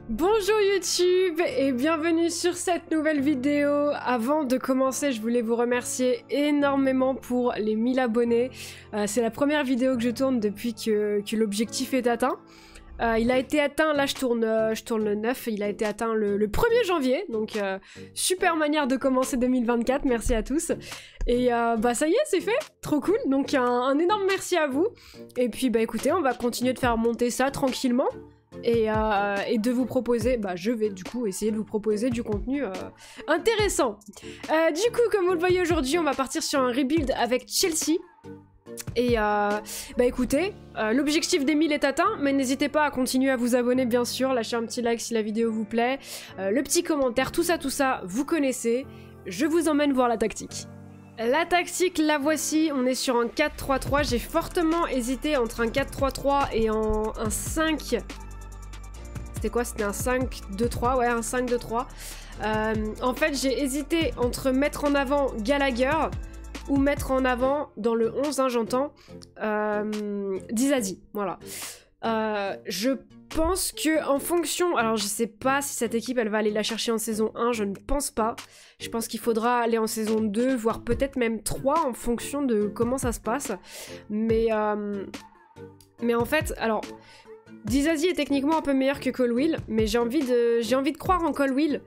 Bonjour YouTube et bienvenue sur cette nouvelle vidéo. Avant de commencer, je voulais vous remercier énormément pour les 1000 abonnés. C'est la première vidéo que je tourne depuis que l'objectif est atteint. Il a été atteint, là je tourne le 9, il a été atteint le 1er janvier, donc super manière de commencer 2024, merci à tous. Et bah ça y est, c'est fait, trop cool, donc un énorme merci à vous. Et puis bah écoutez, on va continuer de faire monter ça tranquillement. Et de vous proposer, bah je vais du coup essayer de vous proposer du contenu intéressant. Du coup, comme vous le voyez aujourd'hui, on va partir sur un rebuild avec Chelsea. Et bah écoutez, l'objectif des 1000 est atteint, mais n'hésitez pas à continuer à vous abonner bien sûr, lâcher un petit like si la vidéo vous plaît, le petit commentaire, tout ça, vous connaissez. Je vous emmène voir la tactique. La tactique, la voici, on est sur un 4-3-3, j'ai fortement hésité entre un 4-3-3 et un 5... C'était quoi? C'était un 5-2-3, ouais, un 5-2-3. En fait, j'ai hésité entre mettre en avant Gallagher ou mettre en avant, dans le 11, hein, j'entends, Disasi, voilà. Je pense que en fonction... Alors, je sais pas si cette équipe, elle va aller la chercher en saison 1, je ne pense pas. Je pense qu'il faudra aller en saison 2, voire peut-être même 3, en fonction de comment ça se passe. Mais en fait, alors... Disasi est techniquement un peu meilleur que Colwill, mais j'ai envie de croire en Colwill.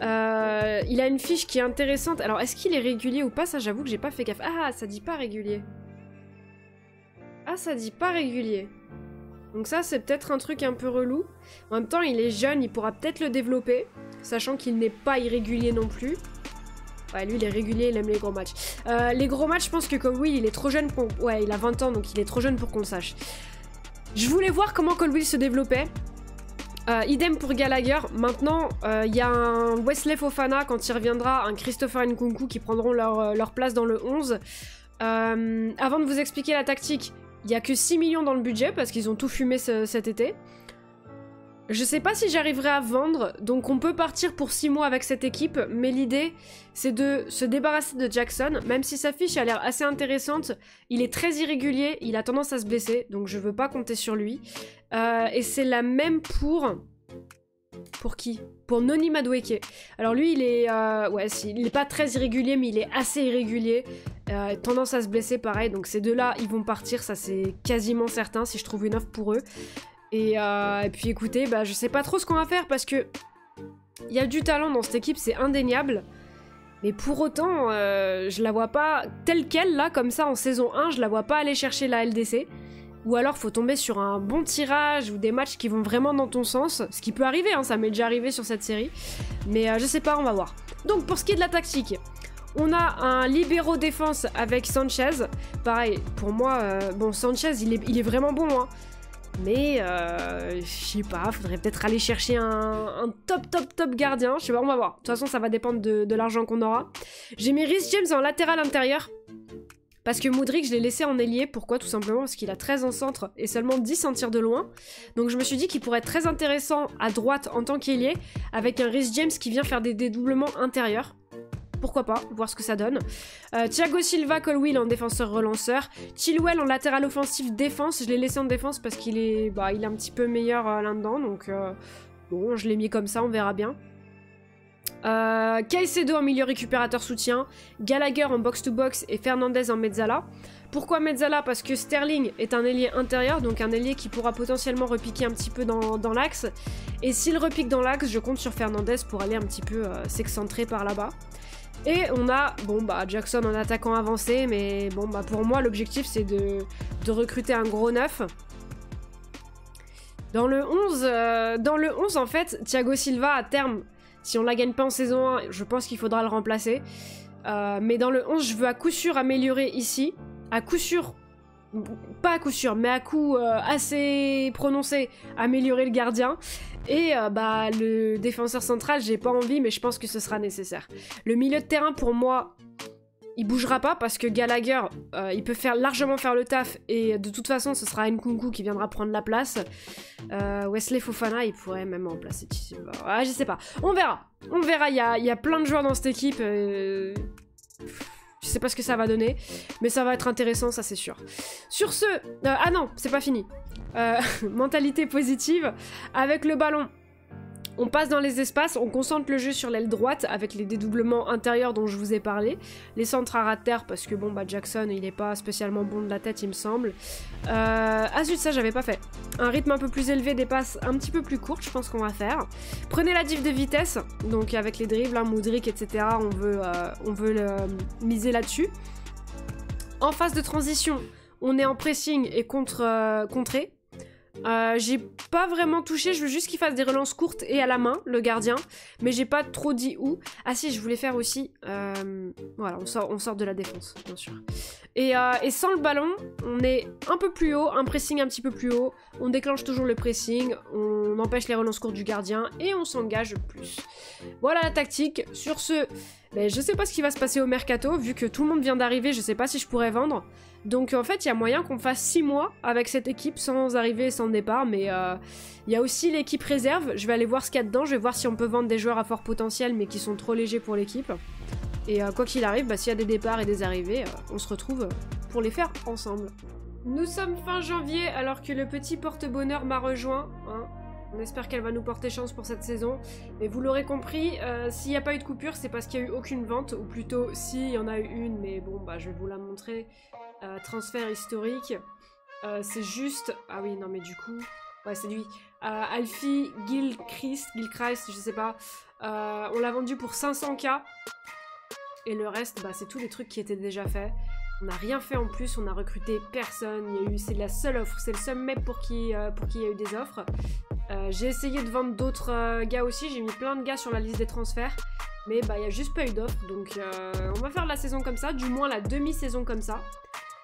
Il a une fiche qui est intéressante. Alors, est-ce qu'il est régulier ou pas? Ça, j'avoue que j'ai pas fait gaffe. Ah, ça dit pas régulier. Ah, ça dit pas régulier. Donc ça, c'est peut-être un truc un peu relou. En même temps, il est jeune, il pourra peut-être le développer, sachant qu'il n'est pas irrégulier non plus. Ouais, lui, il est régulier, il aime les gros matchs. Les gros matchs, je pense que Colwill, il est trop jeune pour... Ouais, il a 20 ans, donc il est trop jeune pour qu'on le sache. Je voulais voir comment Colwill se développait. Idem pour Gallagher. Maintenant, il y a un Wesley Fofana quand il reviendra, un Christopher Nkunku qui prendront leur place dans le 11. Avant de vous expliquer la tactique, il n'y a que 6 millions dans le budget parce qu'ils ont tout fumé cet été. Je sais pas si j'arriverai à vendre, donc on peut partir pour 6 mois avec cette équipe, mais l'idée c'est de se débarrasser de Jackson, même si sa fiche a l'air assez intéressante, il est très irrégulier, il a tendance à se blesser, donc je veux pas compter sur lui. Et c'est la même pour... Pour qui? Pour Noni Madueke. Alors lui il est... ouais, il est pas très irrégulier, mais il est assez irrégulier, tendance à se blesser pareil, donc ces deux-là ils vont partir, ça c'est quasiment certain si je trouve une offre pour eux. Et puis écoutez, bah, je sais pas trop ce qu'on va faire parce que il y a du talent dans cette équipe, c'est indéniable. Mais pour autant, je la vois pas telle qu'elle, là, comme ça, en saison 1, je la vois pas aller chercher la LDC. Ou alors, faut tomber sur un bon tirage ou des matchs qui vont vraiment dans ton sens. Ce qui peut arriver, hein, ça m'est déjà arrivé sur cette série. Mais je sais pas, on va voir. Donc, pour ce qui est de la tactique... On a un libéro défense avec Sanchez. Pareil, pour moi, bon, Sanchez, il est vraiment bon, hein. Mais, je sais pas, faudrait peut-être aller chercher un top gardien. Je sais pas, on va voir. De toute façon, ça va dépendre de l'argent qu'on aura. J'ai mis Reece James en latéral intérieur. Parce que Mudryk, je l'ai laissé en ailier. Pourquoi? Tout simplement parce qu'il a 13 en centre et seulement 10 en tir de loin. Donc je me suis dit qu'il pourrait être très intéressant à droite en tant qu'ailier, avec un Reece James qui vient faire des dédoublements intérieurs. Pourquoi pas, voir ce que ça donne. Thiago Silva, Colwill en défenseur relanceur. Chilwell en latéral offensif défense. Je l'ai laissé en défense parce qu'il est, il est un petit peu meilleur là-dedans. Donc bon, je l'ai mis comme ça, on verra bien. Caicedo en milieu récupérateur soutien. Gallagher en box-to-box et Fernandez en mezzala. Pourquoi mezzala? Parce que Sterling est un ailier intérieur, donc un ailier qui pourra potentiellement repiquer un petit peu dans l'axe. Et s'il repique dans l'axe, je compte sur Fernandez pour aller un petit peu s'excentrer par là-bas. Et on a, bon Jackson en attaquant avancé, mais bon pour moi l'objectif c'est de recruter un gros neuf. Dans le 11 en fait, Thiago Silva à terme, si on la gagne pas en saison 1, je pense qu'il faudra le remplacer. Mais dans le 11, je veux à coup sûr améliorer ici. À coup sûr, pas à coup sûr, mais à coup assez prononcé, améliorer le gardien. Et le défenseur central, j'ai pas envie, mais je pense que ce sera nécessaire. Le milieu de terrain, pour moi, il bougera pas parce que Gallagher, il peut largement faire le taf. Et de toute façon, ce sera Nkunku qui viendra prendre la place. Wesley Fofana, il pourrait même remplacer. Je sais pas. On verra. On verra. Il y a plein de joueurs dans cette équipe. Je sais pas ce que ça va donner, mais ça va être intéressant, ça c'est sûr. Sur ce... ah non, c'est pas fini. Mentalité positive. Avec le ballon, On passe dans les espaces, on concentre le jeu sur l'aile droite avec les dédoublements intérieurs dont je vous ai parlé. Les centres à ras de terre parce que bon bah Jackson il est pas spécialement bon de la tête il me semble. Ah zut, ça j'avais pas fait. Un rythme un peu plus élevé, des passes un petit peu plus courtes, je pense qu'on va faire. Prenez la diff de vitesse, donc avec les dribbles, hein, Mudryk, etc. On veut miser là-dessus. En phase de transition, on est en pressing et contré. J'ai pas vraiment touché, je veux juste qu'il fasse des relances courtes et à la main, le gardien, mais j'ai pas trop dit où. Ah si, je voulais faire aussi, voilà, on sort de la défense, bien sûr. Et sans le ballon, on est un peu plus haut, un pressing un petit peu plus haut, on déclenche toujours le pressing, on empêche les relances courtes du gardien et on s'engage plus. Voilà la tactique. Sur ce, ben, je sais pas ce qui va se passer au mercato, vu que tout le monde vient d'arriver, je sais pas si je pourrais vendre. Donc en fait, il y a moyen qu'on fasse 6 mois avec cette équipe sans arrivée et sans départ, mais il y a aussi l'équipe réserve. Je vais aller voir ce qu'il y a dedans, je vais voir si on peut vendre des joueurs à fort potentiel mais qui sont trop légers pour l'équipe. Et quoi qu'il arrive, bah, s'il y a des départs et des arrivées, on se retrouve pour les faire ensemble. Nous sommes fin janvier alors que le petit porte-bonheur m'a rejoint, hein. On espère qu'elle va nous porter chance pour cette saison. Mais vous l'aurez compris, s'il n'y a pas eu de coupure, c'est parce qu'il n'y a eu aucune vente. Ou plutôt, s'il y en a eu une, mais bon, bah, je vais vous la montrer. Transfert historique. C'est juste... Ah oui, non, mais du coup... Ouais, c'est lui. Alfie Gilchrist, je sais pas. On l'a vendu pour 500K. Et le reste, bah, c'est tous les trucs qui étaient déjà faits. On n'a rien fait en plus, on a recruté personne. C'est la seule offre, c'est le seul mec pour qui il y a eu des offres. J'ai essayé de vendre d'autres gars aussi, j'ai mis plein de gars sur la liste des transferts, mais bah il n'y a juste pas eu d'offre, donc on va faire la saison comme ça, du moins la demi-saison comme ça,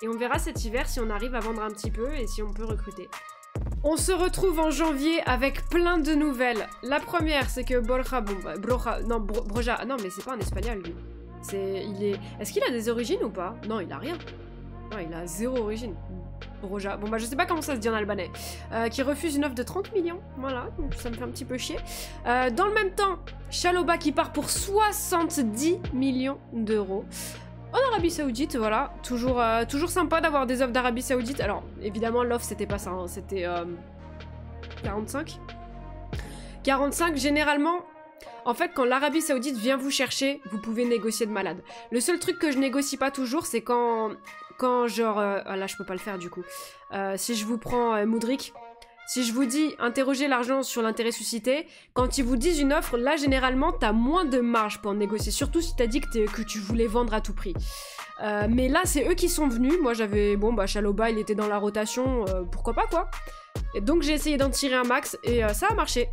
et on verra cet hiver si on arrive à vendre un petit peu et si on peut recruter. On se retrouve en janvier avec plein de nouvelles. La première, c'est que Broja, non mais c'est pas un espagnol lui. Est-ce qu'il a des origines ou pas? Non, il a rien. Non, il a zéro origine. Broja. Bon bah je sais pas comment ça se dit en albanais. Qui refuse une offre de 30 millions. Voilà, donc ça me fait un petit peu chier. Dans le même temps, Chalobah qui part pour 70 millions d'euros. En Arabie Saoudite, voilà. Toujours sympa d'avoir des offres d'Arabie Saoudite. Alors, évidemment, l'offre c'était pas ça, hein. C'était 45. 45, généralement... En fait, quand l'Arabie Saoudite vient vous chercher, vous pouvez négocier de malade. Le seul truc que je négocie pas toujours, c'est quand genre... ah là, je peux pas le faire, du coup. Si je vous prends Mudryk, si je vous dis interrogez l'argent sur l'intérêt suscité, quand ils vous disent une offre, là, généralement, t'as moins de marge pour négocier. Surtout si t'as dit que tu voulais vendre à tout prix. Mais là, c'est eux qui sont venus. Moi, j'avais... Bon, bah, Chalobah, il était dans la rotation. Pourquoi pas, quoi. Et donc, j'ai essayé d'en tirer un max et ça a marché.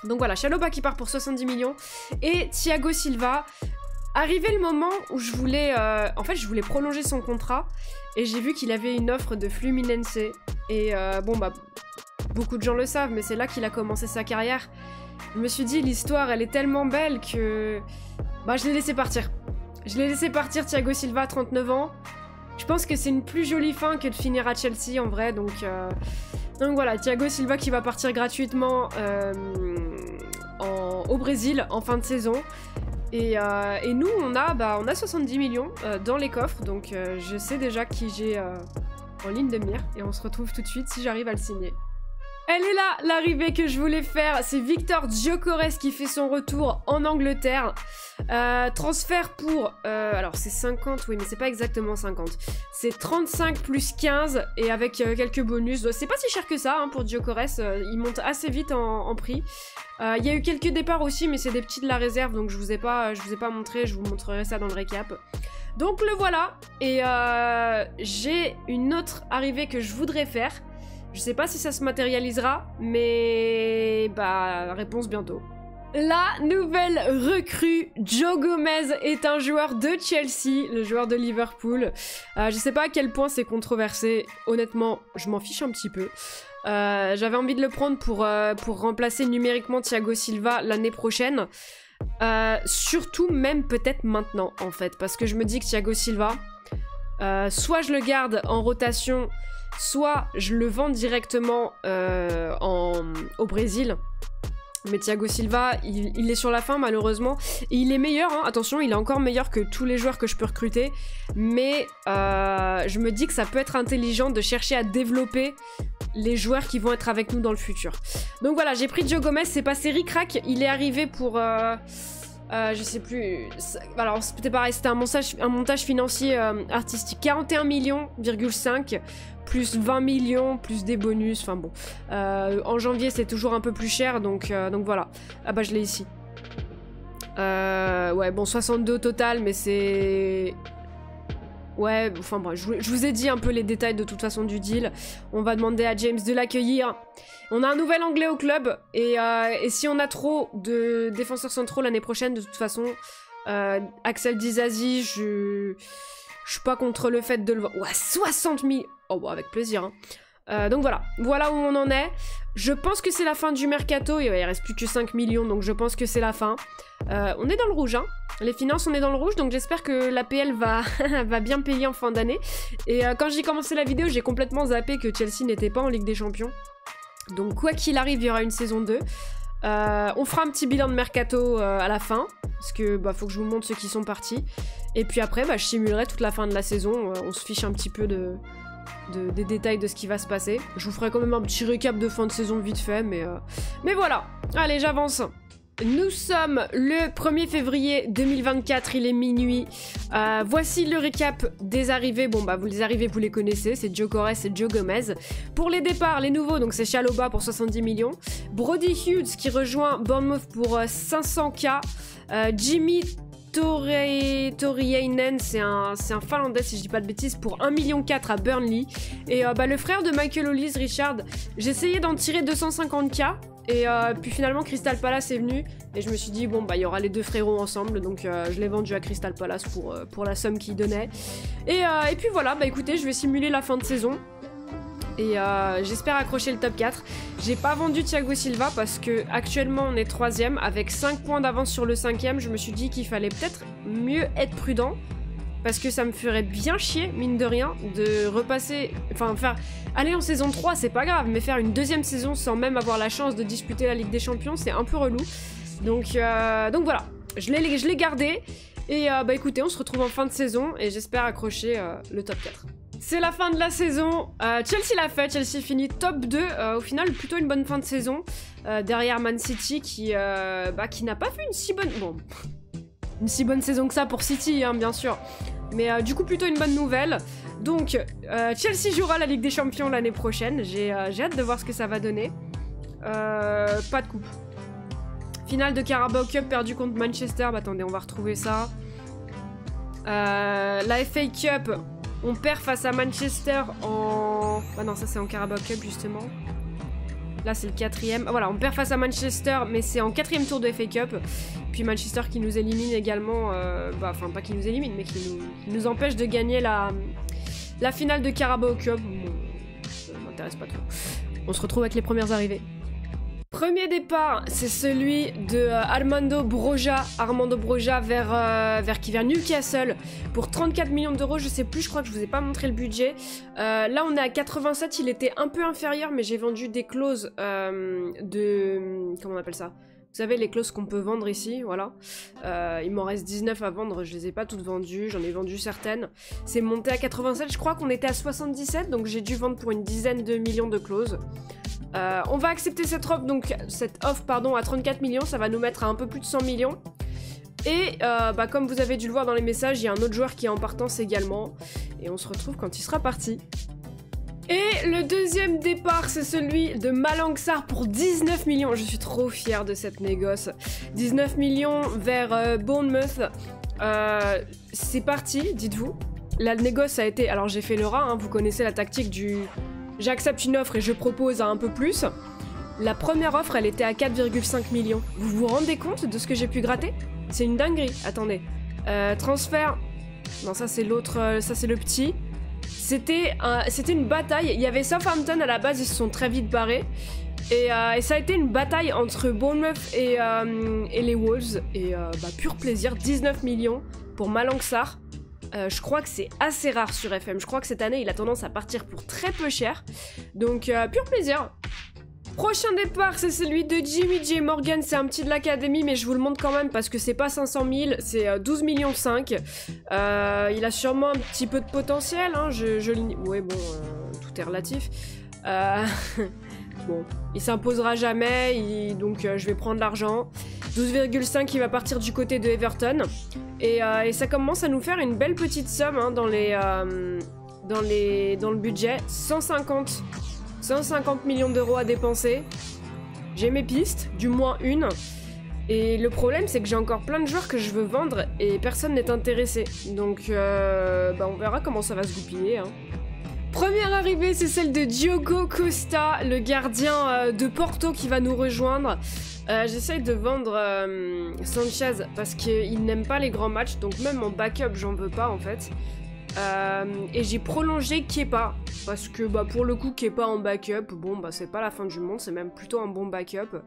Donc voilà, Chalobah qui part pour 70 millions. Et Thiago Silva, arrivé le moment où je voulais... en fait, je voulais prolonger son contrat. Et j'ai vu qu'il avait une offre de Fluminense. Et bon, bah, beaucoup de gens le savent, mais c'est là qu'il a commencé sa carrière. Je me suis dit, l'histoire, elle est tellement belle que... Bah, je l'ai laissé partir. Je l'ai laissé partir, Thiago Silva, 39 ans. Je pense que c'est une plus jolie fin que de finir à Chelsea, en vrai, donc voilà, Thiago Silva qui va partir gratuitement au Brésil en fin de saison. Et nous, on a 70 millions dans les coffres, donc je sais déjà qui j'ai en ligne de mire. Et on se retrouve tout de suite si j'arrive à le signer. Elle est là, l'arrivée que je voulais faire. C'est Victor Gyökeres qui fait son retour en Angleterre. Transfert pour... alors c'est 50, oui, mais c'est pas exactement 50. C'est 35 plus 15 et avec quelques bonus. C'est pas si cher que ça hein, pour Gyökeres. Il monte assez vite en prix. Il y a eu quelques départs aussi, mais c'est des petits de la réserve, donc je vous ai pas montré. Je vous montrerai ça dans le récap. Donc le voilà. Et j'ai une autre arrivée que je voudrais faire. Je sais pas si ça se matérialisera, mais bah réponse bientôt. La nouvelle recrue, Joe Gomez, est un joueur de Chelsea, le joueur de Liverpool. Je sais pas à quel point c'est controversé, honnêtement, je m'en fiche un petit peu. J'avais envie de le prendre pour remplacer numériquement Thiago Silva l'année prochaine. Surtout même peut-être maintenant en fait, parce que je me dis que Thiago Silva, soit je le garde en rotation, soit je le vends directement au Brésil. Mais Thiago Silva, il est sur la fin malheureusement. Et il est meilleur, hein. Attention, il est encore meilleur que tous les joueurs que je peux recruter. Mais je me dis que ça peut être intelligent de chercher à développer les joueurs qui vont être avec nous dans le futur. Donc voilà, j'ai pris Joe Gomez, c'est passé ric-rac, il est arrivé pour... je sais plus... Alors c'était pareil, c'était un montage financier artistique. 41 millions,5 plus 20 millions, plus des bonus, enfin bon. En janvier c'est toujours un peu plus cher, donc voilà. Ah bah je l'ai ici. Ouais bon 62 au total, mais c'est... Ouais, enfin bon, je vous ai dit un peu les détails de toute façon du deal. On va demander à James de l'accueillir. On a un nouvel anglais au club, et si on a trop de défenseurs centraux l'année prochaine, de toute façon, Axel Disasi, je suis pas contre le fait de le voir. Ouais, 60 000. Oh bon, avec plaisir, hein. Donc voilà où on en est. Je pense que c'est la fin du mercato, il reste plus que 5 millions, donc je pense que c'est la fin. On est dans le rouge, hein. Les finances, on est dans le rouge, donc j'espère que l'APL va, va bien payer en fin d'année. Et quand j'ai commencé la vidéo, j'ai complètement zappé que Chelsea n'était pas en Ligue des Champions. Donc quoi qu'il arrive, il y aura une saison 2. On fera un petit bilan de mercato à la fin, parce que bah, faut que je vous montre ceux qui sont partis. Et puis après, bah, je simulerai toute la fin de la saison, on se fiche un petit peu des détails de ce qui va se passer. Je vous ferai quand même un petit récap de fin de saison vite fait, mais voilà. Allez, j'avance. Nous sommes le 1er février 2024, il est minuit. Voici le récap des arrivées. Bon bah les arrivées vous les connaissez, c'est Gyökeres et Joe Gomez. Pour les départs, les nouveaux, donc c'est Chalobah pour 70 millions. Brody Hughes qui rejoint Bournemouth pour 500K. Jimmy Toriainen, c'est un Finlandais si je dis pas de bêtises, pour 1,4 million à Burnley. Et le frère de Michael Olise, Richard, j'ai essayé d'en tirer 250K. Et puis finalement Crystal Palace est venu et je me suis dit bon bah il y aura les deux frérots ensemble, donc je l'ai vendu à Crystal Palace pour la somme qu'il donnait. Et puis voilà, bah écoutez, je vais simuler la fin de saison et j'espère accrocher le top 4. J'ai pas vendu Thiago Silva parce que actuellement on est 3ème avec 5 points d'avance sur le 5ème. Je me suis dit qu'il fallait peut-être mieux être prudent. Parce que ça me ferait bien chier, mine de rien, de repasser... Enfin, aller en saison 3, c'est pas grave, mais faire une deuxième saison sans même avoir la chance de disputer la Ligue des Champions, c'est un peu relou. Donc voilà, je l'ai gardé. Et bah écoutez, on se retrouve en fin de saison et j'espère accrocher le top 4. C'est la fin de la saison. Chelsea l'a fait, Chelsea finit top 2. Au final, plutôt une bonne fin de saison. Derrière Man City qui n'a pas fait une si bonne... Bon... Une si bonne saison que ça pour City, hein, bien sûr. Mais du coup, plutôt une bonne nouvelle. Donc, Chelsea jouera la Ligue des Champions l'année prochaine. J'ai hâte de voir ce que ça va donner. Pas de coupe. Finale de Carabao Cup perdue contre Manchester. Bah, attendez, on va retrouver ça. La FA Cup, on perd face à Manchester en... Bah non, ça c'est en Carabao Cup, justement. Là, c'est le 4ème. Voilà, on perd face à Manchester, mais c'est en 4ème tour de FA Cup. Puis Manchester qui nous élimine également, enfin pas qui nous élimine, mais qui nous empêche de gagner la finale de Carabao Cup. Bon, ça m'intéresse pas trop. On se retrouve avec les premières arrivées. Premier départ, c'est celui de Armando Broja vers Newcastle pour 34 millions d'euros. Je sais plus, je crois que je vous ai pas montré le budget. Là, on est à 87, il était un peu inférieur, mais j'ai vendu des clauses comment on appelle ça ? Vous savez, les clauses qu'on peut vendre ici, voilà. Il m'en reste 19 à vendre, je les ai pas toutes vendues, j'en ai vendu certaines. C'est monté à 87, je crois qu'on était à 77, donc j'ai dû vendre pour une dizaine de millions de clauses. On va accepter cette offre, à 34 millions, ça va nous mettre à un peu plus de 100 millions. Et comme vous avez dû le voir dans les messages, il y a un autre joueur qui est en partance également. Et on se retrouve quand il sera parti. Et le deuxième départ, c'est celui de Malang Sarr pour 19 millions. Je suis trop fière de cette négoce. 19 millions vers Bournemouth. C'est parti, dites-vous. La négoce a été... Alors j'ai fait le rat, hein, vous connaissez la tactique du... J'accepte une offre et je propose à un peu plus. La première offre, elle était à 4,5 millions. Vous vous rendez compte de ce que j'ai pu gratter? C'est une dinguerie. Attendez. Transfert... Non, ça c'est l'autre... ça c'est le petit... C'était une bataille. Il y avait Southampton à la base, ils se sont très vite barrés. Et ça a été une bataille entre Bournemouth et les Wolves. Et pur plaisir, 19 millions pour Malang Sarr. Je crois que c'est assez rare sur FM. Je crois que cette année, il a tendance à partir pour très peu cher. Donc, pur plaisir. Prochain départ, c'est celui de Jimmy J. Morgan. C'est un petit de l'académie, mais je vous le montre quand même parce que c'est pas 500 000, c'est 12 millions 5. Il a sûrement un petit peu de potentiel, hein. Ouais, bon, tout est relatif. Bon, il s'imposera jamais, donc je vais prendre l'argent. 12,5 qui va partir du côté de Everton. Et ça commence à nous faire une belle petite somme hein, dans le budget. 150 millions d'euros à dépenser. J'ai mes pistes, du moins une. Et le problème, c'est que j'ai encore plein de joueurs que je veux vendre et personne n'est intéressé. Donc, on verra comment ça va se goupiller. Hein. Première arrivée, c'est celle de Diogo Costa, le gardien de Porto qui va nous rejoindre. J'essaye de vendre Sanchez parce qu'il n'aime pas les grands matchs, donc même en backup, j'en veux pas en fait. Et j'ai prolongé Kepa parce que pour le coup Kepa en backup, c'est pas la fin du monde, c'est même plutôt un bon backup.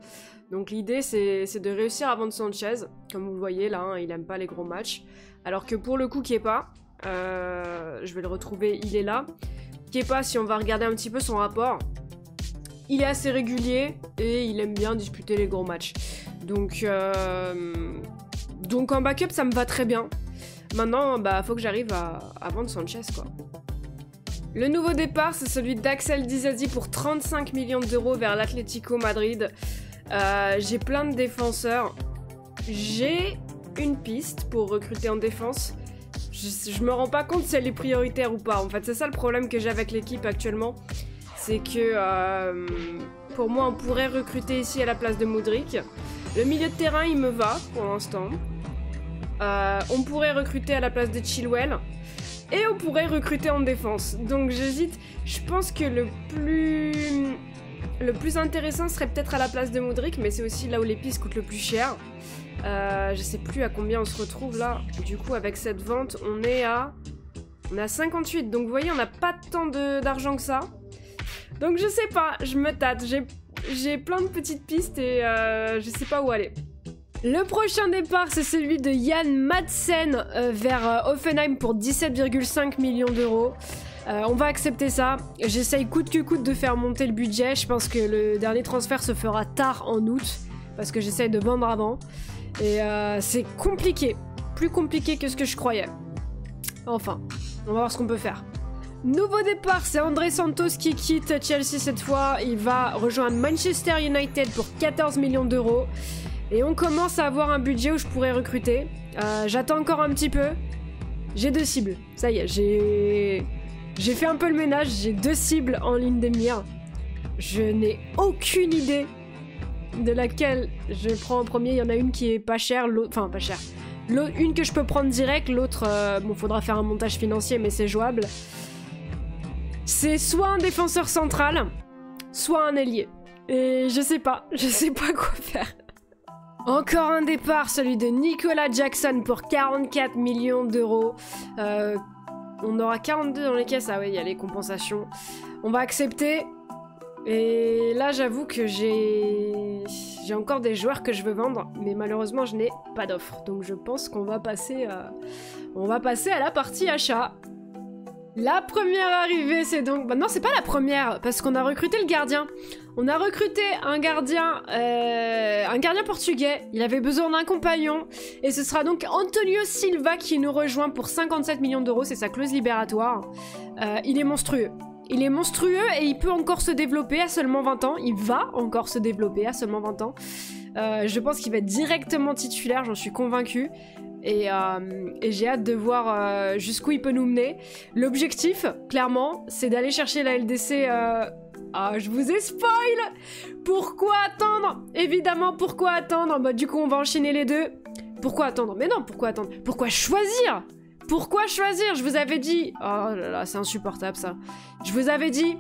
Donc l'idée c'est de réussir à vendre Sanchez, comme vous le voyez là, hein, il aime pas les gros matchs. Alors que pour le coup Kepa, je vais le retrouver, il est là. Kepa, si on va regarder un petit peu son rapport, il est assez régulier et il aime bien disputer les gros matchs. Donc en backup ça me va très bien. Maintenant, faut que j'arrive à vendre Sanchez, quoi. Le nouveau départ, c'est celui d'Axel Disasi pour 35 millions d'euros vers l'Atlético Madrid. J'ai plein de défenseurs. J'ai une piste pour recruter en défense. Je me rends pas compte si elle est prioritaire ou pas. En fait, c'est ça le problème que j'ai avec l'équipe actuellement. C'est que, pour moi, on pourrait recruter ici à la place de Modric. Le milieu de terrain, il me va, pour l'instant. On pourrait recruter à la place de Chilwell et on pourrait recruter en défense. Donc j'hésite. Je pense que le plus intéressant serait peut-être à la place de Modric, mais c'est aussi là où les pistes coûtent le plus cher. Je sais plus à combien on se retrouve là. Du coup, avec cette vente, on est à 58. Donc vous voyez, on n'a pas tant d'argent que ça. Donc je sais pas, je me tâte. J'ai plein de petites pistes et je sais pas où aller. Le prochain départ, c'est celui de Jan Madsen vers Hoffenheim pour 17,5 millions d'euros. On va accepter ça. J'essaye coûte que coûte de faire monter le budget. Je pense que le dernier transfert se fera tard en août parce que j'essaye de vendre avant. Et c'est compliqué. Plus compliqué que ce que je croyais. Enfin, on va voir ce qu'on peut faire. Nouveau départ, c'est André Santos qui quitte Chelsea cette fois. Il va rejoindre Manchester United pour 14 millions d'euros. Et on commence à avoir un budget où je pourrais recruter. J'attends encore un petit peu. J'ai 2 cibles. Ça y est, j'ai fait un peu le ménage. J'ai 2 cibles en ligne de mire. Je n'ai aucune idée de laquelle je prends en premier. Il y en a une qui est pas chère, enfin pas chère. Une que je peux prendre direct, l'autre, faudra faire un montage financier, mais c'est jouable. C'est soit un défenseur central, soit un ailier. Et je sais pas quoi faire. Encore un départ, celui de Nicolas Jackson pour 44 millions d'euros. On aura 42 dans les caisses. Ah oui, il y a les compensations. On va accepter. Et là, j'avoue que j'ai encore des joueurs que je veux vendre. Mais malheureusement, je n'ai pas d'offre. Donc je pense qu'on va passer à la partie achat. La première arrivée, c'est donc... non, c'est pas la première, parce qu'on a recruté le gardien. On a recruté un gardien portugais. Il avait besoin d'un compagnon. Et ce sera donc Antonio Silva qui nous rejoint pour 57 millions d'euros. C'est sa clause libératoire. Il est monstrueux. Il est monstrueux et il peut encore se développer à seulement 20 ans. Il va encore se développer à seulement 20 ans. Je pense qu'il va être directement titulaire, j'en suis convaincue. Et j'ai hâte de voir jusqu'où il peut nous mener. L'objectif, clairement, c'est d'aller chercher la LDC... Ah, je vous ai spoil! Pourquoi attendre? Évidemment, pourquoi attendre? Du coup, on va enchaîner les deux. Pourquoi attendre? Mais non, pourquoi attendre? Pourquoi choisir? Pourquoi choisir? Je vous avais dit... Oh là là, c'est insupportable, ça. Je vous avais dit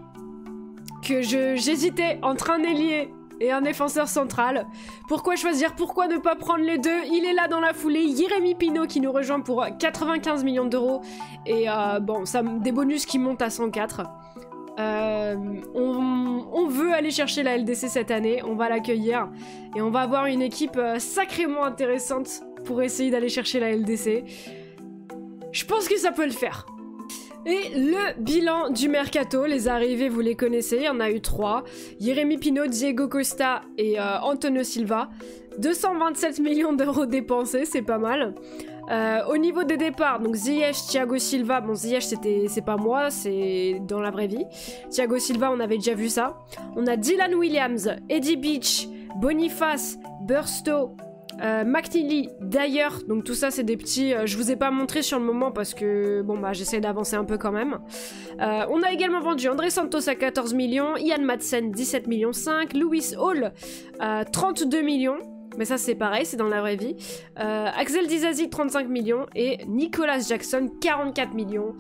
que j'hésitais entre un ailier et un défenseur central. Pourquoi choisir? Pourquoi ne pas prendre les deux? Il est là dans la foulée. Jérémy Pino qui nous rejoint pour 95 millions d'euros. Et ça, des bonus qui montent à 104. On veut aller chercher la LDC cette année, on va l'accueillir et on va avoir une équipe sacrément intéressante pour essayer d'aller chercher la LDC. Je pense que ça peut le faire. Et le bilan du mercato, les arrivées vous les connaissez, il y en a eu 3. Jérémy Pino, Diego Costa et Antonio Silva. 227 millions d'euros dépensés, c'est pas mal. Au niveau des départs, donc Ziyech, Thiago Silva, bon Ziyech c'est pas moi, c'est dans la vraie vie. Thiago Silva, on avait déjà vu ça. On a Dylan Williams, Eddie Beach, Boniface, Burstow, McNeely, d'ailleurs, donc tout ça c'est des petits, je vous ai pas montré sur le moment parce que bon bah j'essaie d'avancer un peu quand même. On a également vendu André Santos à 14 millions, Ian Madsen 17 millions 5, Lewis Hall 32 millions. Mais ça c'est pareil, c'est dans la vraie vie. Axel Disasi 35 millions et Nicolas Jackson 44 millions.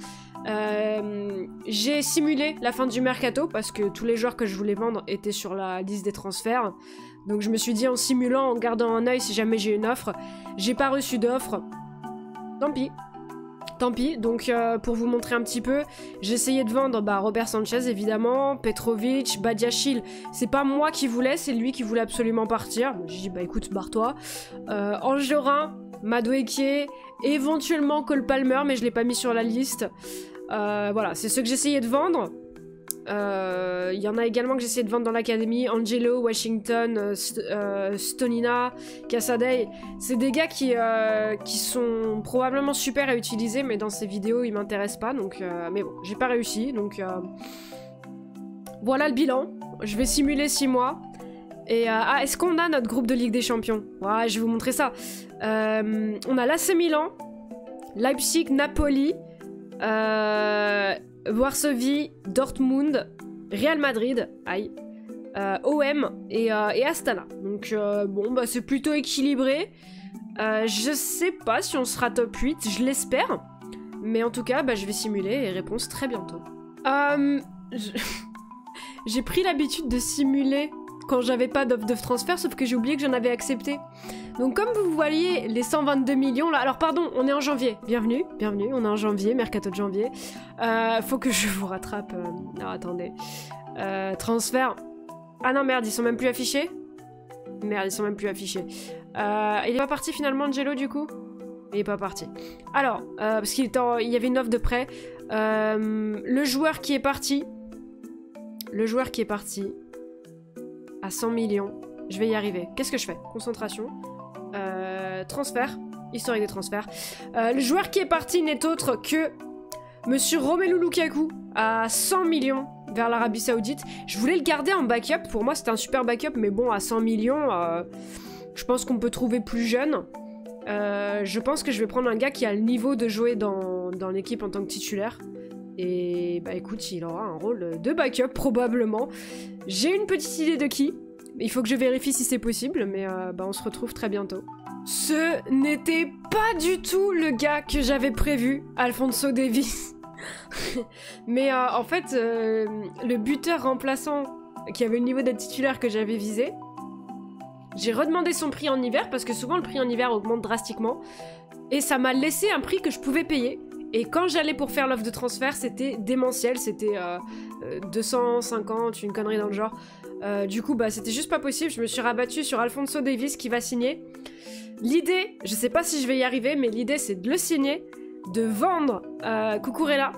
J'ai simulé la fin du mercato parce que tous les joueurs que je voulais vendre étaient sur la liste des transferts. Donc je me suis dit en simulant, en gardant un œil si jamais j'ai une offre. J'ai pas reçu d'offre. Tant pis. Tant pis, donc pour vous montrer un petit peu, j'ai essayé de vendre Robert Sanchez évidemment, Petrovic, Badiachil, c'est pas moi qui voulais, c'est lui qui voulait absolument partir. J'ai dit écoute barre-toi. Angerin, Madueke, éventuellement Cole Palmer, mais je l'ai pas mis sur la liste. Voilà, c'est ceux que j'essayais de vendre. Il y en a également que j'ai essayé de vendre dans l'académie, Angelo, Washington, Stonina, Casadei. C'est des gars qui sont probablement super à utiliser, mais dans ces vidéos ils m'intéressent pas, donc mais bon, j'ai pas réussi, donc voilà le bilan. Je vais simuler 6 mois. Et est-ce qu'on a notre groupe de Ligue des Champions? Ouais, je vais vous montrer ça. On a l'AC Milan, Leipzig, Napoli, Varsovie, Dortmund, Real Madrid, aïe, OM et Astana. Donc bon, bah c'est plutôt équilibré. Je sais pas si on sera top 8, je l'espère. Mais en tout cas, bah, je vais simuler et réponse très bientôt. J'ai pris l'habitude de simuler quand j'avais pas d'offre de transfert, sauf que j'ai oublié que j'en avais accepté. Donc comme vous voyez, les 122 millions là... Alors pardon, on est en janvier. Bienvenue, bienvenue, on est en janvier, mercato de janvier. Faut que je vous rattrape. Non, attendez. Transfert. Ah non, merde, ils sont même plus affichés. Merde, ils sont même plus affichés. Il est pas parti finalement, Angelo, du coup? Il est pas parti. Alors, parce qu'il y avait une offre de prêt. Le joueur qui est parti... Le joueur qui est parti... à 100 millions. Je vais y arriver. Qu'est-ce que je fais? Concentration. Transfert. Historique des transferts. Le joueur qui est parti n'est autre que Monsieur Romelu Lukaku à 100 millions vers l'Arabie Saoudite. Je voulais le garder en backup. Pour moi, c'était un super backup, mais bon, à 100 millions, je pense qu'on peut trouver plus jeune. Je pense que je vais prendre un gars qui a le niveau de jouer dans l'équipe en tant que titulaire. Et bah écoute, il aura un rôle de backup probablement. J'ai une petite idée de qui. Il faut que je vérifie si c'est possible, mais bah on se retrouve très bientôt. Ce n'était pas du tout le gars que j'avais prévu, Alphonso Davies. Mais en fait, le buteur remplaçant qui avait le niveau d'être titulaire que j'avais visé, j'ai redemandé son prix en hiver, parce que souvent le prix en hiver augmente drastiquement, et ça m'a laissé un prix que je pouvais payer. Et quand j'allais pour faire l'offre de transfert, c'était démentiel, c'était 250, une connerie dans le genre. Du coup, bah c'était juste pas possible, je me suis rabattue sur Alphonso Davies qui va signer. L'idée, je sais pas si je vais y arriver, mais l'idée c'est de le signer, de vendre Cucurella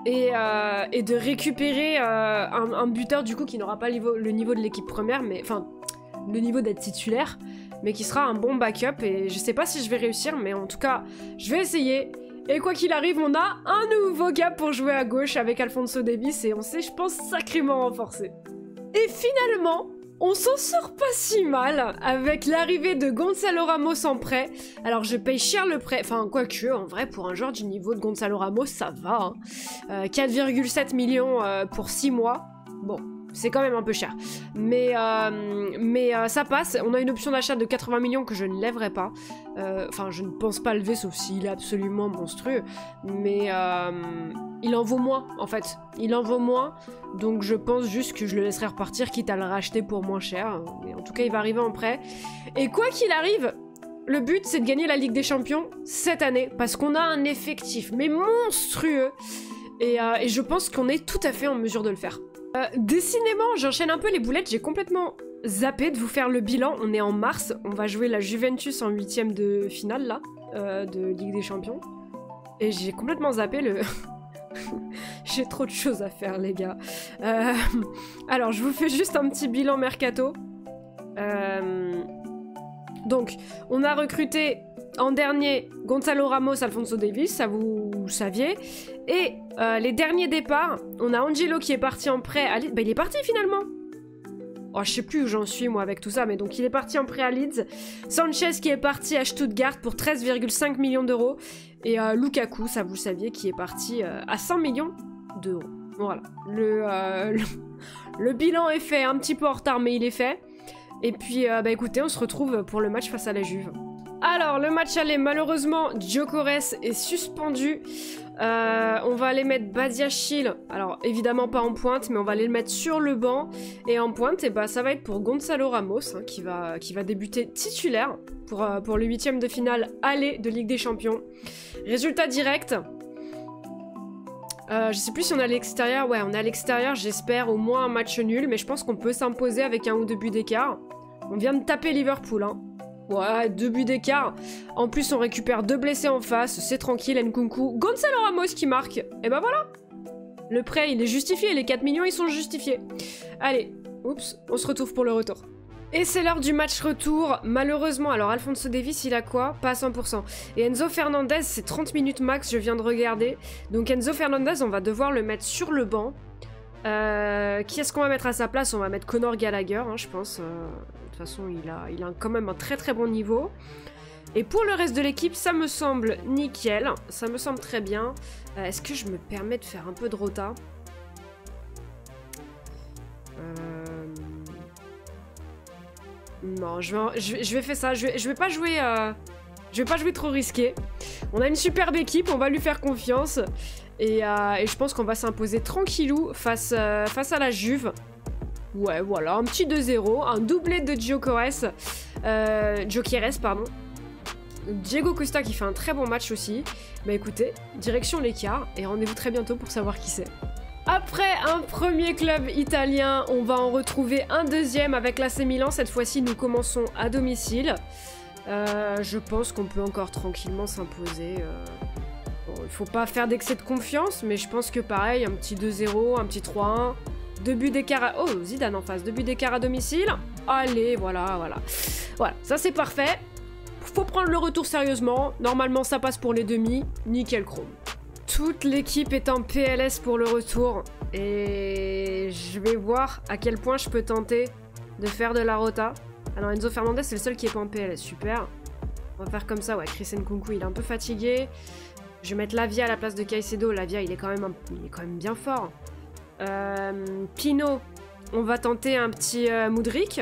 et de récupérer un buteur du coup qui n'aura pas le niveau de l'équipe première, mais enfin le niveau d'être titulaire, mais qui sera un bon backup. Et je sais pas si je vais réussir, mais en tout cas, je vais essayer. Et quoi qu'il arrive, on a un nouveau gars pour jouer à gauche avec Alphonso Davies et on s'est, je pense, sacrément renforcé. Et finalement, on s'en sort pas si mal avec l'arrivée de Gonzalo Ramos en prêt. Alors je paye cher le prêt, enfin quoique, en vrai, pour un joueur du niveau de Gonzalo Ramos, ça va. Hein. 4,7 millions pour 6 mois. Bon, c'est quand même un peu cher. Mais ça passe. On a une option d'achat de 80 millions que je ne lèverai pas. Enfin, je ne pense pas lever, sauf s'il est absolument monstrueux. Mais il en vaut moins, en fait. Il en vaut moins. Donc je pense juste que je le laisserai repartir, quitte à le racheter pour moins cher. Mais en tout cas, il va arriver en prêt. Et quoi qu'il arrive, le but, c'est de gagner la Ligue des Champions cette année. Parce qu'on a un effectif, mais monstrueux. Et je pense qu'on est tout à fait en mesure de le faire. Décidément, j'enchaîne un peu les boulettes, j'ai complètement zappé de vous faire le bilan. On est en mars, on va jouer la Juventus en 8ème de finale là, de Ligue des Champions. Et j'ai complètement zappé le... J'ai trop de choses à faire les gars. Alors je vous fais juste un petit bilan mercato. Donc, on a recruté en dernier Gonzalo Ramos, Alphonso Davies, ça vous saviez. Et les derniers départs, on a Angelo qui est parti en prêt à Leeds. Bah, il est parti finalement. Oh, je sais plus où j'en suis moi avec tout ça, mais donc il est parti en prêt à Leeds. Sanchez qui est parti à Stuttgart pour 13,5 millions d'euros. Et Lukaku, ça vous le saviez, qui est parti à 100 millions d'euros. Voilà. Le bilan est fait, un petit peu en retard, mais il est fait. Et puis, bah écoutez, on se retrouve pour le match face à la Juve. Alors, le match aller, malheureusement, Gyökeres est suspendu. On va aller mettre Badiachil, alors évidemment pas en pointe, mais on va aller le mettre sur le banc. Et en pointe, et bah, ça va être pour Gonzalo Ramos, hein, qui va débuter titulaire pour le 8e de finale aller de Ligue des Champions. Résultat direct. Je sais plus si on est à l'extérieur. Ouais, on est à l'extérieur, j'espère au moins un match nul, mais je pense qu'on peut s'imposer avec 1 ou 2 buts d'écart. On vient de taper Liverpool, hein. Ouais, 2 buts d'écart. En plus, on récupère 2 blessés en face. C'est tranquille, Nkunku. Gonzalo Ramos qui marque. Et bah voilà. Le prêt, il est justifié. Les 4 millions, ils sont justifiés. Allez, oups, on se retrouve pour le retour. Et c'est l'heure du match retour. Malheureusement, alors Alphonso Davies, il a quoi? Pas à 100%. Et Enzo Fernandez, c'est 30 minutes max, je viens de regarder. Donc Enzo Fernandez, on va devoir le mettre sur le banc. Qui est-ce qu'on va mettre à sa place? On va mettre Conor Gallagher, hein, je pense. De toute façon, il a quand même un très très bon niveau. Et pour le reste de l'équipe, ça me semble nickel. Ça me semble très bien. Est-ce que je me permets de faire un peu de rota? Non, je vais faire ça. Je vais pas jouer... Je vais pas jouer trop risqué. On a une superbe équipe, on va lui faire confiance. Et je pense qu'on va s'imposer tranquillou face à la Juve. Ouais, voilà, un petit 2-0, un doublé de Gyökeres, pardon. Diego Costa qui fait un très bon match aussi. Bah écoutez, direction l'écart et rendez-vous très bientôt pour savoir qui c'est. Après un premier club italien, on va en retrouver un deuxième avec l'AC Milan. Cette fois-ci, nous commençons à domicile. Je pense qu'on peut encore tranquillement s'imposer. Bon, il faut pas faire d'excès de confiance, mais je pense que pareil, un petit 2-0, un petit 3-1. 2 buts d'écart à... Oh, Zidane en face. 2 buts d'écart à domicile. Allez, voilà. Voilà, ça c'est parfait. Faut prendre le retour sérieusement. Normalement, ça passe pour les demi. Nickel chrome. Toute l'équipe est en PLS pour le retour. Et je vais voir à quel point je peux tenter de faire de la rota. Alors Enzo Fernandez, c'est le seul qui est pas en PLS. Super. On va faire comme ça, ouais. Chris Nkunku, il est un peu fatigué. Je vais mettre Lavia à la place de Caicedo. Lavia, il est quand même bien fort. Pino, on va tenter un petit Mudryk.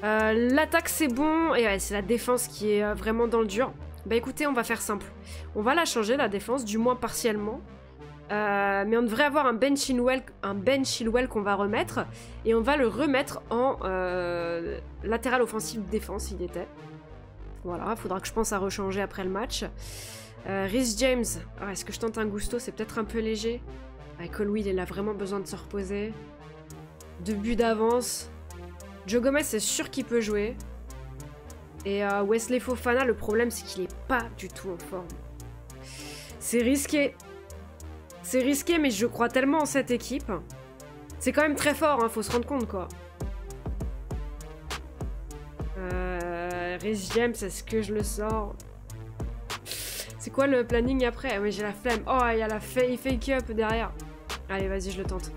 L'attaque c'est bon, et ouais, c'est la défense qui est vraiment dans le dur. Bah écoutez, on va faire simple. On va la changer la défense, du moins partiellement. Mais on devrait avoir un Ben Chilwell qu'on va remettre. Et on va le remettre en latéral offensif défense, il était. Voilà, faudra que je pense à rechanger après le match. Reece James, est-ce que je tente un Gusto? C'est peut-être un peu léger. Colwill, il a vraiment besoin de se reposer. 2 buts d'avance. Joe Gomez, c'est sûr qu'il peut jouer. Et Wesley Fofana, le problème, c'est qu'il est pas du tout en forme. C'est risqué. C'est risqué, mais je crois tellement en cette équipe. C'est quand même très fort, hein, faut se rendre compte, quoi. Reece James, est-ce que je le sors? C'est quoi le planning après? Ah oui, j'ai la flemme. Oh, il y a la fake up derrière. Allez, vas-y, je le tente.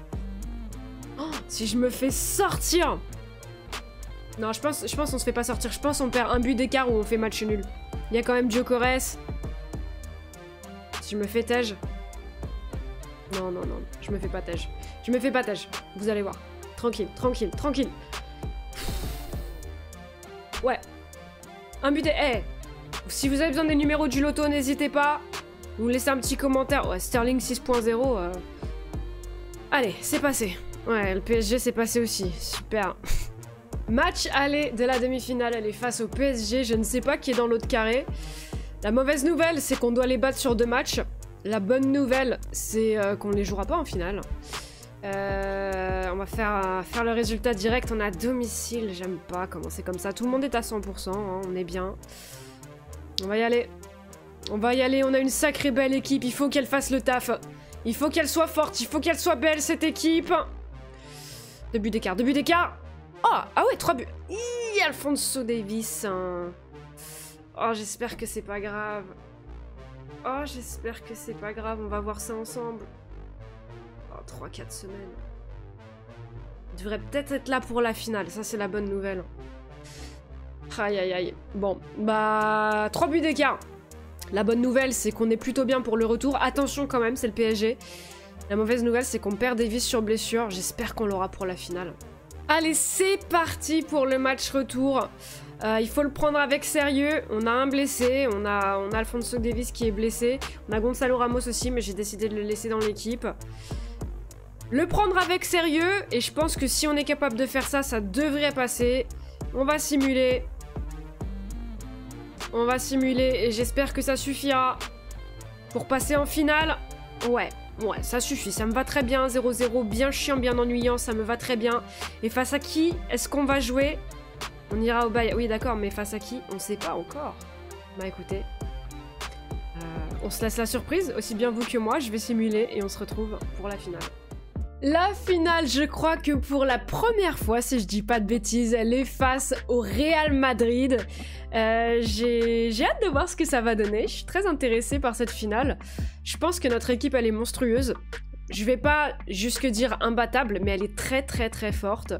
Oh, si je me fais sortir! Non, je pense on se fait pas sortir. Je pense on perd un but d'écart ou on fait match nul. Il y a quand même Gyökeres. Si je me fais tège. Non, je me fais pas tège. Je me fais pas tège. Vous allez voir. Tranquille. Ouais. Un but d'écart. Si vous avez besoin des numéros du loto, n'hésitez pas. Vous laissez un petit commentaire. Ouais, Sterling 6.0. Allez, c'est passé. Ouais, le PSG c'est passé aussi. Super. Match aller de la demi-finale. Elle est face au PSG. Je ne sais pas qui est dans l'autre carré. La mauvaise nouvelle, c'est qu'on doit les battre sur 2 matchs. La bonne nouvelle, c'est qu'on ne les jouera pas en finale. On va faire le résultat direct. On est à domicile. J'aime pas commencer comme ça. Tout le monde est à 100%. Hein, on est bien. On va y aller. On a une sacrée belle équipe. Il faut qu'elle fasse le taf. Il faut qu'elle soit forte. Il faut qu'elle soit belle, cette équipe. 2 buts d'écart. Oh, ah ouais, 3 buts. Alphonso Davies. Hein. Oh, j'espère que c'est pas grave. Oh, j'espère que c'est pas grave. On va voir ça ensemble. Oh, 3-4 semaines. Il devrait peut-être être là pour la finale. Ça, c'est la bonne nouvelle. Aïe, aïe, aïe. Bon, bah... 3 buts d'écart. La bonne nouvelle, c'est qu'on est plutôt bien pour le retour. Attention quand même, c'est le PSG. La mauvaise nouvelle, c'est qu'on perd Davies sur blessure. J'espère qu'on l'aura pour la finale. Allez, c'est parti pour le match retour. Il faut le prendre avec sérieux. On a un blessé, on a Alphonso Davies qui est blessé. On a Gonzalo Ramos aussi, mais j'ai décidé de le laisser dans l'équipe. Le prendre avec sérieux, et je pense que si on est capable de faire ça, ça devrait passer. On va simuler. On va simuler, et j'espère que ça suffira pour passer en finale. Ouais, ça suffit, ça me va très bien. 0-0, bien chiant, bien ennuyant, ça me va très bien. Et face à qui est-ce qu'on va jouer? On ira au Bayern. Oui, d'accord, mais face à qui? On sait pas encore. Bah écoutez, on se laisse la surprise, aussi bien vous que moi. Je vais simuler et on se retrouve pour la finale. La finale, je crois que pour la première fois, si je dis pas de bêtises, elle est face au Real Madrid. J'ai hâte de voir ce que ça va donner. Je suis très intéressée par cette finale. Je pense que notre équipe, elle est monstrueuse. Je vais pas jusque dire imbattable, mais elle est très très très forte.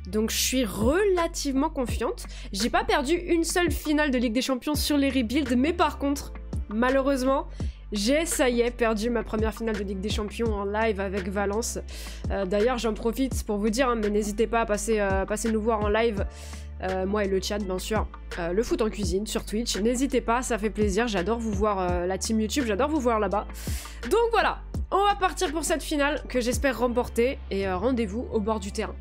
Donc je suis relativement confiante. J'ai pas perdu une seule finale de Ligue des Champions sur les rebuilds, mais par contre, malheureusement, j'ai, ça y est, perdu ma première finale de Ligue des Champions en live avec Valence. D'ailleurs, j'en profite pour vous dire, hein, mais n'hésitez pas à passer nous voir en live. Moi et le chat, bien sûr. Le foot en cuisine sur Twitch. N'hésitez pas, ça fait plaisir. J'adore vous voir, la team YouTube, j'adore vous voir là-bas. Donc voilà, on va partir pour cette finale que j'espère remporter. Et rendez-vous au bord du terrain.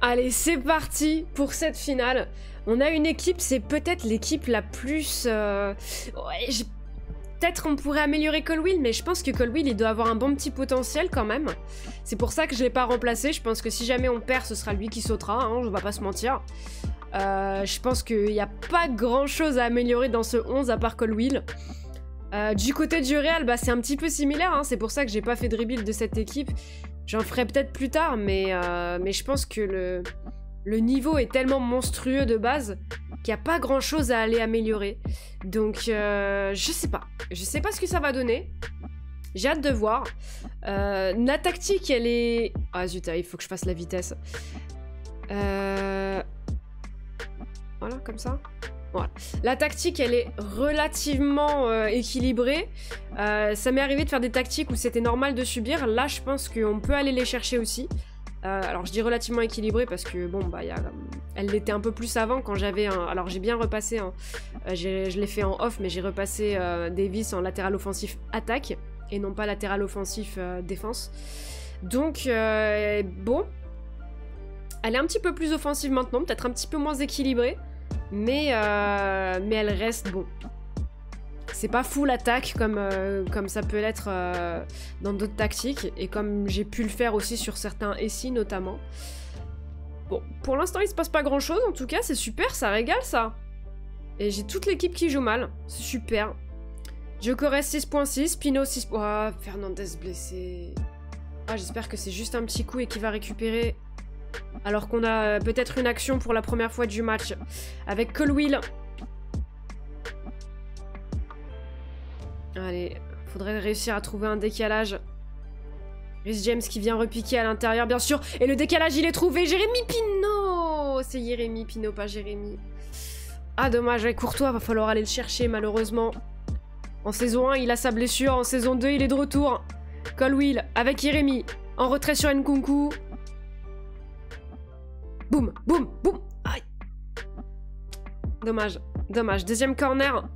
Allez, c'est parti pour cette finale. On a une équipe, c'est peut-être l'équipe la plus... Ouais, peut-être on pourrait améliorer Colwill, mais je pense que Colwill, il doit avoir un bon petit potentiel quand même. C'est pour ça que je l'ai pas remplacé. Je pense que si jamais on perd, ce sera lui qui sautera, hein, on va pas se mentir. Je pense qu'il n'y a pas grand-chose à améliorer dans ce 11 à part Colwill. Du côté du Real, bah, c'est un petit peu similaire, hein, c'est pour ça que j'ai pas fait de rebuild de cette équipe. J'en ferai peut-être plus tard, mais je pense que le niveau est tellement monstrueux de base qu'il n'y a pas grand-chose à aller améliorer. Donc, je sais pas. Je sais pas ce que ça va donner. J'ai hâte de voir. La tactique, elle est... Ah zut, il faut que je fasse la vitesse. Voilà, comme ça. Voilà. La tactique, elle est relativement équilibrée. Ça m'est arrivé de faire des tactiques où c'était normal de subir. Là, je pense qu'on peut aller les chercher aussi. Alors, je dis relativement équilibrée parce que, bon, bah, elle l'était un peu plus avant quand j'avais un... Alors, j'ai bien repassé, hein. Je l'ai fait en off, mais j'ai repassé Davies en latéral offensif attaque et non pas latéral offensif défense. Donc, bon. Elle est un petit peu plus offensive maintenant, peut-être un petit peu moins équilibrée. Mais elle reste bon. C'est pas full attaque comme ça peut l'être dans d'autres tactiques. Et comme j'ai pu le faire aussi sur certains SI notamment. Bon, pour l'instant il se passe pas grand chose en tout cas, c'est super, ça régale ça. Et j'ai toute l'équipe qui joue mal, c'est super. Gyökeres 6.6, Pino 6... Oh, Fernandez blessé. Ah, j'espère que c'est juste un petit coup et qu'il va récupérer... Alors qu'on a peut-être une action pour la première fois du match avec Colwill. Allez, faudrait réussir à trouver un décalage. Rhys James qui vient repiquer à l'intérieur, bien sûr. Et le décalage, il est trouvé. Jérémy Pino. C'est Jérémy Pino, pas Jérémy. Ah, dommage, avec Courtois, va falloir aller le chercher, malheureusement. En saison 1, il a sa blessure. En saison 2, il est de retour. Colwill avec Jérémy. En retrait sur Nkunku. Boum, boum, boum. Aïe. Dommage, dommage. Deuxième corner.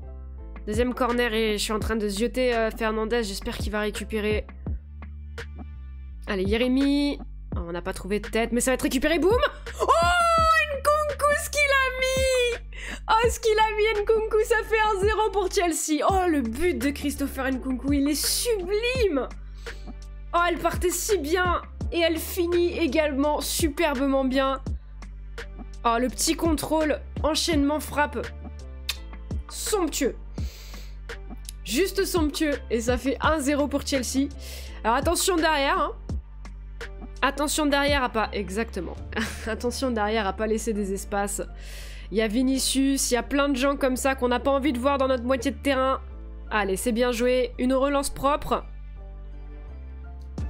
Deuxième corner et je suis en train de zioter Fernandez. J'espère qu'il va récupérer. Allez, Jérémy. Oh, on n'a pas trouvé de tête, mais ça va être récupéré. Boum. Oh, Nkunku, ce qu'il a mis. Oh, ce qu'il a mis, Nkunku. Ça fait 1-0 pour Chelsea. Oh, le but de Christopher Nkunku, il est sublime. Oh, elle partait si bien. Et elle finit également superbement bien. Oh, le petit contrôle, enchaînement, frappe. Somptueux. Juste somptueux. Et ça fait 1-0 pour Chelsea. Alors attention derrière. Hein. Attention derrière à pas... Exactement. Attention derrière à pas laisser des espaces. Il y a Vinicius, il y a plein de gens comme ça qu'on n'a pas envie de voir dans notre moitié de terrain. Allez, c'est bien joué. Une relance propre.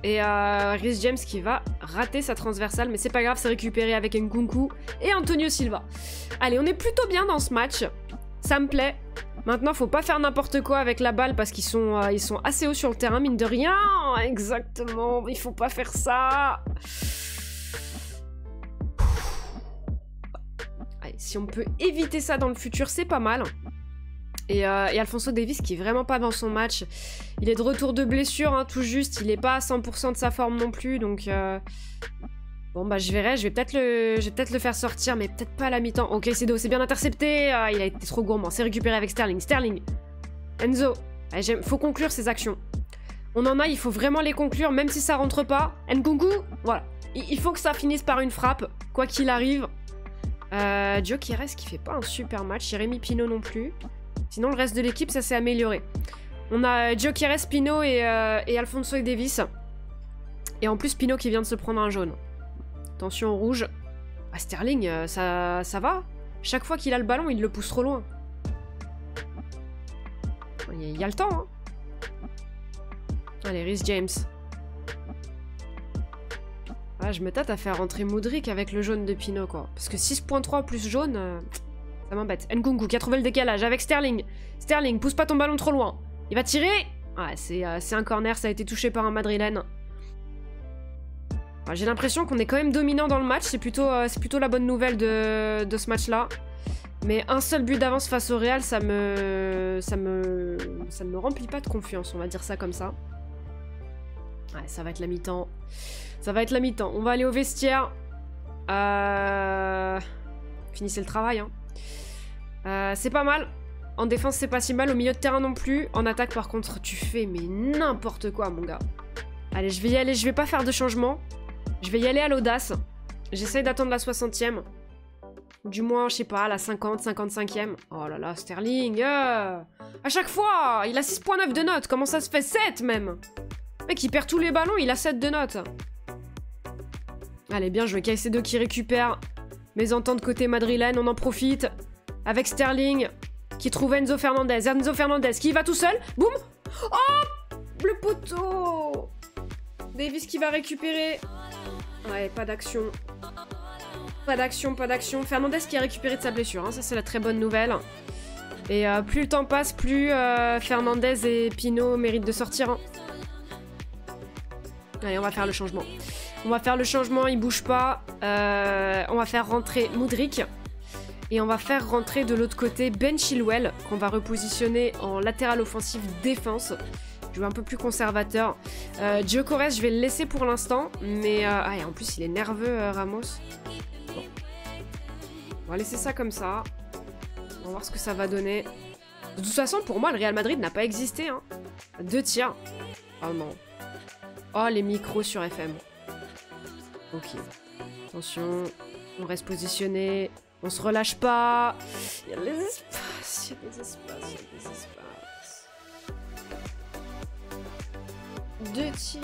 Et Reece James qui va rater sa transversale, mais c'est pas grave, c'est récupéré avec Nkunku et Antonio Silva. Allez, on est plutôt bien dans ce match. Ça me plaît. Maintenant, faut pas faire n'importe quoi avec la balle parce qu'ils sont assez hauts sur le terrain, mine de rien. Exactement, il faut pas faire ça. Allez, si on peut éviter ça dans le futur, c'est pas mal. Et Alphonso Davies qui est vraiment pas dans son match. Il est de retour de blessure, hein, tout juste. Il est pas à 100% de sa forme non plus, donc... Bon bah je verrai, je vais peut-être le faire sortir, mais peut-être pas à la mi-temps. Ok, c'est bien intercepté. Ah, il a été trop gourmand. C'est récupéré avec Sterling. Sterling. Enzo. Allez, faut conclure ces actions. On en a, il faut vraiment les conclure, même si ça rentre pas. Nkunku, voilà. Il faut que ça finisse par une frappe, quoi qu'il arrive. Gyökeres qui fait pas un super match. Jérémy Pino non plus. Sinon, le reste de l'équipe, ça s'est amélioré. On a Gyökeres, Pino et Alphonso Davies. Et en plus, Pino qui vient de se prendre un jaune. Attention au rouge. Ah, Sterling, ça va. Chaque fois qu'il a le ballon, il le pousse trop loin. Il y a le temps, hein. Allez, Reece James. Ah, je me tâte à faire rentrer Mudryk avec le jaune de Pino, quoi. Parce que 6.3 plus jaune, ça m'embête. Nkunku qui a trouvé le décalage avec Sterling. Sterling, pousse pas ton ballon trop loin. Il va tirer. Ah, c'est un corner, ça a été touché par un Madrilène. J'ai l'impression qu'on est quand même dominant dans le match, c'est plutôt la bonne nouvelle de ce match-là. Mais un seul but d'avance face au Real, ça ne me remplit pas de confiance, on va dire ça comme ça. Ouais, ça va être la mi-temps. Ça va être la mi-temps. On va aller au vestiaire. Finissez le travail, hein. C'est pas mal. En défense, c'est pas si mal. Au milieu de terrain non plus. En attaque, par contre, tu fais mais n'importe quoi, mon gars. Allez, je vais y aller. Je vais pas faire de changement. Je vais y aller à l'audace. J'essaye d'attendre la 60e. Du moins, je sais pas, la 50, 55e. Oh là là, Sterling. À chaque fois, il a 6.9 de notes. Comment ça se fait 7 même? Mec, il perd tous les ballons, il a 7 de notes. Allez, bien joué. Caicedo qui récupère. Mes ententes côté madrilène, on en profite. Avec Sterling qui trouve Enzo Fernandez. Enzo Fernandez qui y va tout seul. Boum. Oh, le poteau. Davies qui va récupérer. Ouais, pas d'action. Pas d'action, pas d'action. Fernandez qui a récupéré de sa blessure, hein. Ça c'est la très bonne nouvelle. Et plus le temps passe, plus Fernandez et Pino méritent de sortir, hein. Allez, on va faire le changement. On va faire le changement, il bouge pas. On va faire rentrer Mudryk. Et on va faire rentrer de l'autre côté Ben Chilwell, qu'on va repositionner en latéral offensif défense. Je vais un peu plus conservateur. Gyökeres, je vais le laisser pour l'instant. Mais et en plus, il est nerveux, Ramos. Bon. On va laisser ça comme ça. On va voir ce que ça va donner. De toute façon, pour moi, le Real Madrid n'a pas existé, hein. 2 tirs. Oh non. Oh, les micros sur FM. Ok. Attention. On reste positionné. On se relâche pas. Il y a des espaces. Il y a des espaces. Il y a des espaces. 2 tirs.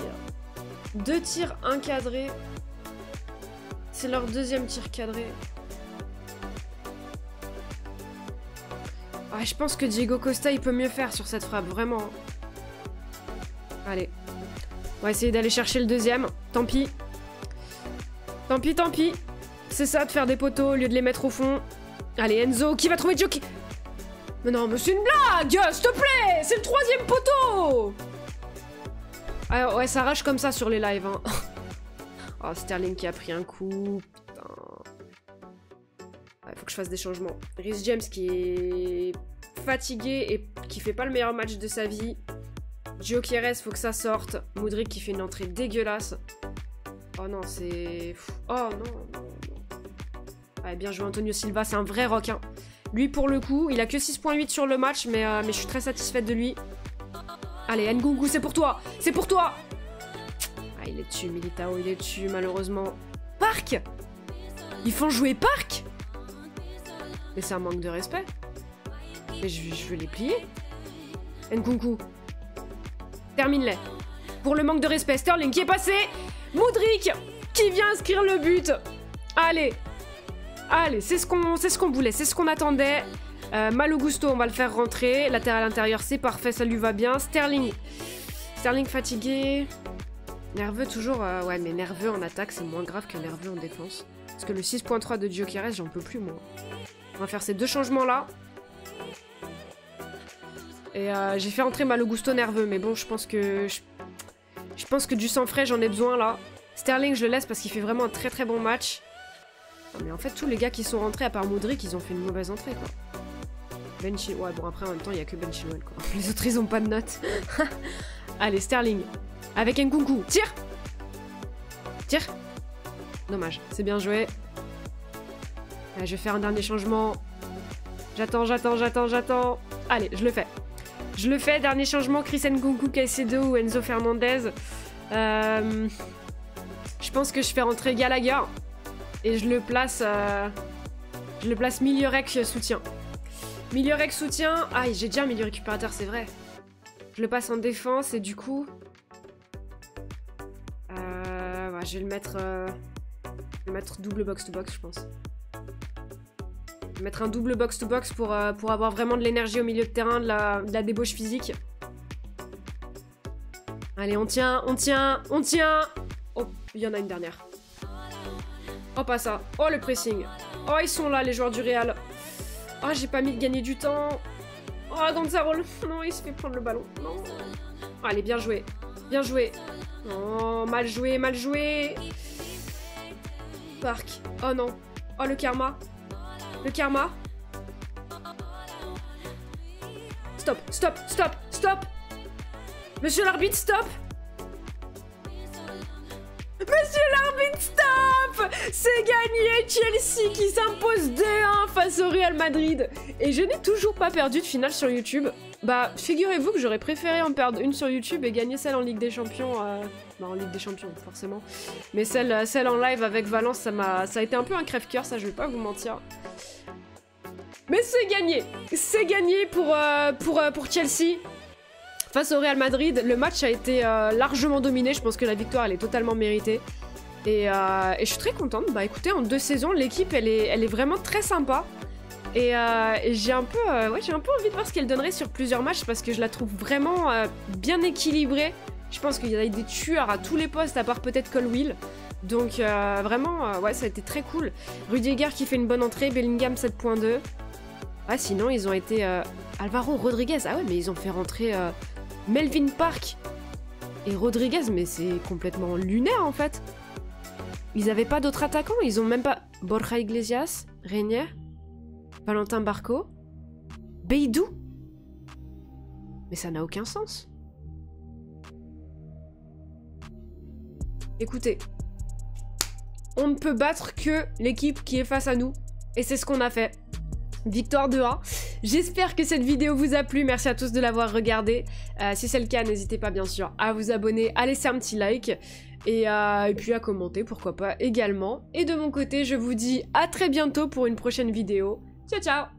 2 tirs encadrés. C'est leur 2e tir cadré. Ah, je pense que Diego Costa, il peut mieux faire sur cette frappe, vraiment. Allez. On va essayer d'aller chercher le 2e. Tant pis. Tant pis, tant pis. C'est ça, de faire des poteaux au lieu de les mettre au fond. Allez, Enzo, qui va trouver Jockey? Mais non, mais c'est une blague! S'il te plaît! C'est le 3e poteau! Ah ouais, ça rage comme ça sur les lives, hein. Oh, Sterling qui a pris un coup. Putain. Faut que je fasse des changements. Reece James qui est fatigué et qui fait pas le meilleur match de sa vie. Gyökeres, faut que ça sorte. Mudryk qui fait une entrée dégueulasse. Oh non, c'est... Oh non, non, non. Ouais, bien joué Antonio Silva, c'est un vrai requin. Lui, pour le coup, il a que 6.8 sur le match, mais je suis très satisfaite de lui. Allez, Nkunku, c'est pour toi! C'est pour toi! Ah, il est dessus, Militao, il est dessus, malheureusement. Park! Ils font jouer Park! Mais c'est un manque de respect. Mais je vais les plier. Nkunku. Termine-les. Pour le manque de respect, Sterling qui est passé. Mudryk qui vient inscrire le but. Allez. Allez, c'est ce qu'on voulait, c'est ce qu'on attendait. Malo Gusto, on va le faire rentrer. Latéral intérieur, c'est parfait, ça lui va bien. Sterling fatigué. Nerveux toujours. Ouais, mais nerveux en attaque, c'est moins grave que nerveux en défense. Parce que le 6.3 de Gyökeres, j'en peux plus, moi. On va faire ces 2 changements-là. Et j'ai fait entrer Malo Gusto nerveux, mais bon, je pense que du sang frais, j'en ai besoin, là. Sterling, je le laisse parce qu'il fait vraiment un très très bon match. Non, mais en fait, tous les gars qui sont rentrés, à part Modric, ils ont fait une mauvaise entrée, quoi. Ben Chilwell. Ouais, bon, après, en même temps, il n'y a que Ben Chilwell, quoi. Les autres, ils ont pas de notes. Allez, Sterling. Avec Nkunku. Tire! Tire! Dommage. C'est bien joué. Allez, je vais faire un dernier changement. J'attends. Allez, je le fais. Dernier changement. Chris Nkunku, Caicedo ou Enzo Fernandez. Je pense que je fais rentrer Gallagher. Et je le place milieu rec soutien. Milieu rec soutien. Ah, j'ai déjà un milieu récupérateur, c'est vrai. Je le passe en défense et du coup... ouais, je vais le mettre double box-to-box, je pense. Je vais mettre un double box-to-box pour avoir vraiment de l'énergie au milieu de terrain, de la débauche physique. Allez, on tient. Oh, il y en a une dernière. Oh, pas ça. Oh, le pressing. Oh, ils sont là, les joueurs du Real. Oh, j'ai pas mis de gagner du temps. Oh, Gonzalo. Non, il se fait prendre le ballon. Non. Allez, bien joué. Bien joué. Oh, mal joué. Park. Oh non. Oh, le karma. Stop. Monsieur l'arbitre, stop. Monsieur l'arbitre, stop! C'est gagné, Chelsea qui s'impose 2-1 face au Real Madrid. Et je n'ai toujours pas perdu de finale sur YouTube. Bah, figurez-vous que j'aurais préféré en perdre une sur YouTube et gagner celle en Ligue des Champions. Bah, en Ligue des Champions, forcément. Mais celle en live avec Valence, ça a été un peu un crève-cœur, ça, je vais pas vous mentir. Mais c'est gagné! C'est gagné pour Chelsea. Face au Real Madrid, le match a été largement dominé. Je pense que la victoire, elle est totalement méritée. Et je suis très contente. Bah écoutez, en 2 saisons, l'équipe, elle est vraiment très sympa. Et j'ai un peu envie de voir ce qu'elle donnerait sur plusieurs matchs parce que je la trouve vraiment bien équilibrée. Je pense qu'il y a des tueurs à tous les postes, à part peut-être Colwill. Donc vraiment, ouais, ça a été très cool. Rudiger qui fait une bonne entrée, Bellingham 7.2. Ouais, sinon, ils ont été... Alvaro Rodriguez, ah ouais, mais ils ont fait rentrer... Melvin Park et Rodriguez, mais c'est complètement lunaire en fait. Ils avaient pas d'autres attaquants, ils ont même pas... Borja Iglesias, Reinier, Valentin Barco, Beidou. Mais ça n'a aucun sens. Écoutez, on ne peut battre que l'équipe qui est face à nous, et c'est ce qu'on a fait. Victoire 2-1. J'espère que cette vidéo vous a plu. Merci à tous de l'avoir regardé. Si c'est le cas, n'hésitez pas bien sûr à vous abonner, à laisser un petit like et puis à commenter, pourquoi pas également. Et de mon côté, je vous dis à très bientôt pour une prochaine vidéo. Ciao ciao!